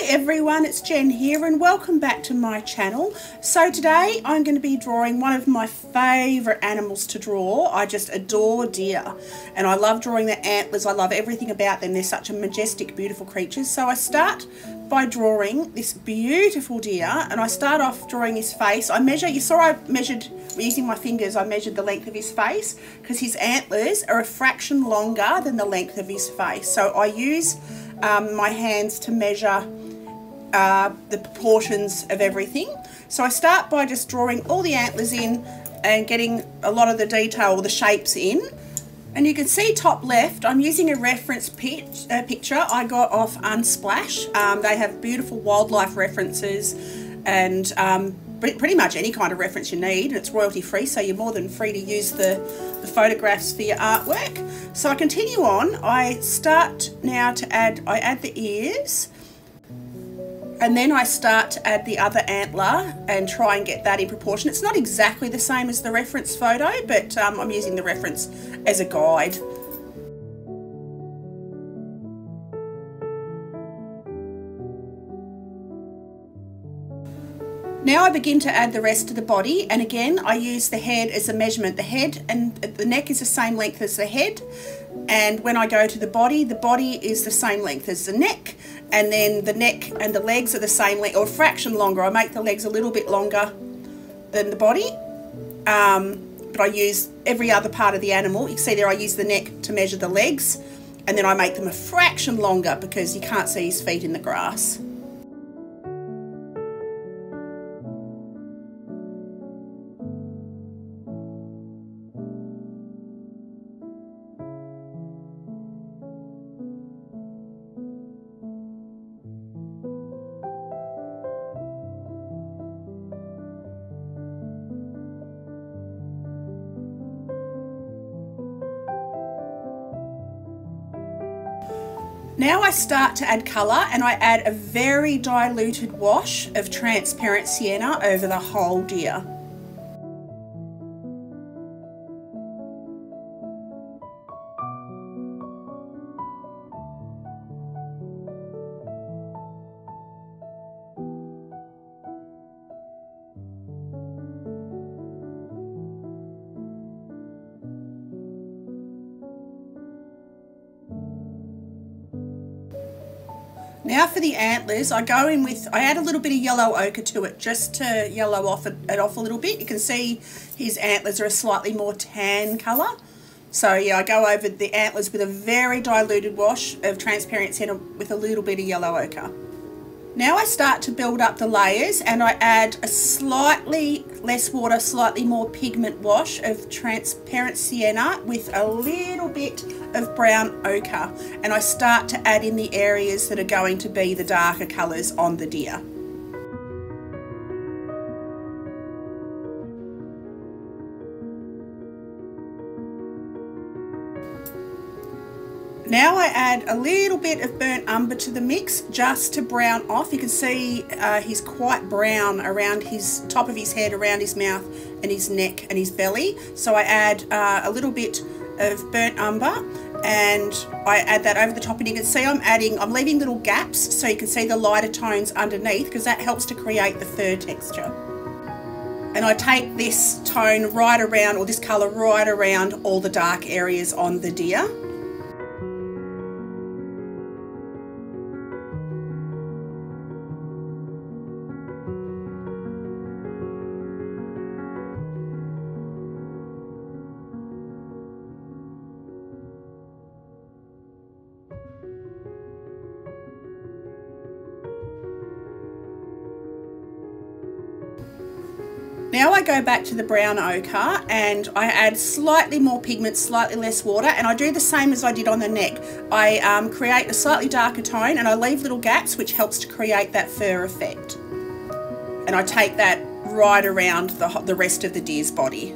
everyone, it's Jen here and welcome back to my channel. So today I'm going to be drawing one of my favourite animals to draw. I just adore deer and I love drawing their antlers. I love everything about them. They're such a majestic, beautiful creatures. So I start by drawing this beautiful deer and I start off drawing his face. I measure, you saw I measured, using my fingers, I measured the length of his face because his antlers are a fraction longer than the length of his face. So I use my hands to measure the proportions of everything. So I start by just drawing all the antlers in and getting a lot of the detail, the shapes in. And you can see top left, I'm using a reference picture I got off Unsplash. They have beautiful wildlife references and pretty much any kind of reference you need, and it's royalty free, so you're more than free to use the photographs for your artwork. So I continue on. I start now to add the ears, and then I start to add the other antler and try and get that in proportion. It's not exactly the same as the reference photo, but I'm using the reference as a guide. Now I begin to add the rest of the body, and again I use the head as a measurement. The head and the neck is the same length as the head, and when I go to the body is the same length as the neck, and then the neck and the legs are the same length, or a fraction longer. I make the legs a little bit longer than the body, but I use every other part of the animal. You can see there I use the neck to measure the legs, and then I make them a fraction longer because you can't see his feet in the grass. Now I start to add colour, and I add a very diluted wash of transparent sienna over the whole deer. Now for the antlers, I go in with, I add a little bit of yellow ochre to it just to yellow it off a little bit. You can see his antlers are a slightly more tan colour. So yeah, I go over the antlers with a very diluted wash of transparent sienna with a little bit of yellow ochre. Now I start to build up the layers, and I add a slightly less water, slightly more pigment wash of transparent sienna with a little bit of brown ochre, and I start to add in the areas that are going to be the darker colours on the deer. Now I add a little bit of burnt umber to the mix just to brown off. You can see he's quite brown around his top of his head, around his mouth and his neck and his belly. So I add a little bit of burnt umber and I add that over the top, and you can see I'm leaving little gaps so you can see the lighter tones underneath, because that helps to create the fur texture. And I take this tone right around, or this colour right around all the dark areas on the deer. Now I go back to the brown ochre and I add slightly more pigment, slightly less water, and I do the same as I did on the neck. I create a slightly darker tone and I leave little gaps, which helps to create that fur effect. And I take that right around the rest of the deer's body.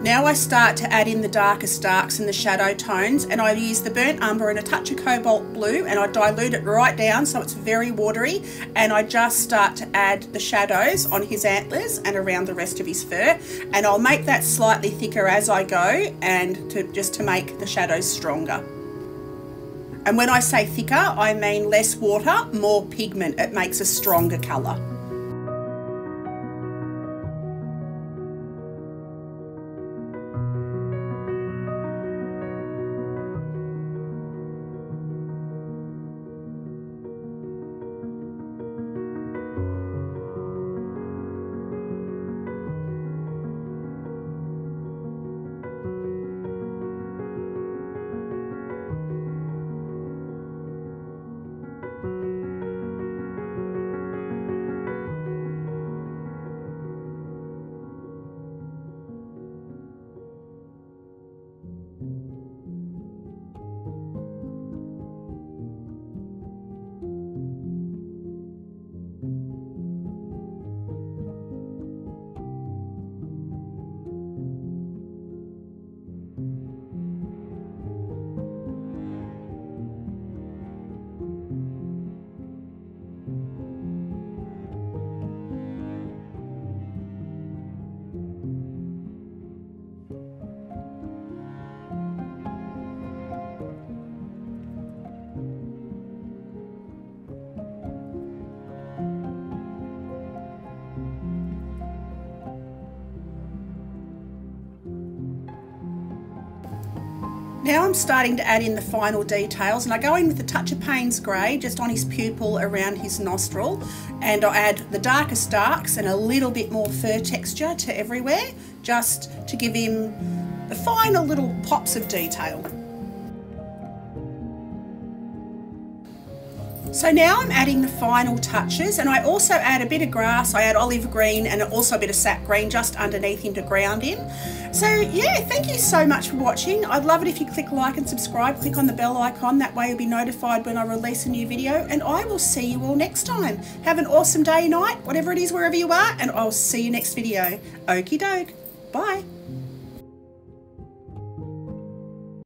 Now I start to add in the darkest darks and the shadow tones, and I use the burnt umber and a touch of cobalt blue, and I dilute it right down so it's very watery, and I just start to add the shadows on his antlers and around the rest of his fur, and I'll make that slightly thicker as I go, and just to make the shadows stronger. And when I say thicker, I mean less water, more pigment. It makes a stronger colour. Now I'm starting to add in the final details, and I go in with a touch of Payne's Grey just on his pupil around his nostril, and I add the darkest darks and a little bit more fur texture to everywhere, just to give him the final little pops of detail. So now I'm adding the final touches, and I also add a bit of grass. I add olive green and also a bit of sap green just underneath him to ground him. So yeah, thank you so much for watching. I'd love it if you click like and subscribe, click on the bell icon, that way you'll be notified when I release a new video, and I will see you all next time. Have an awesome day, night, whatever it is, wherever you are, and I'll see you next video. Okie doke, bye.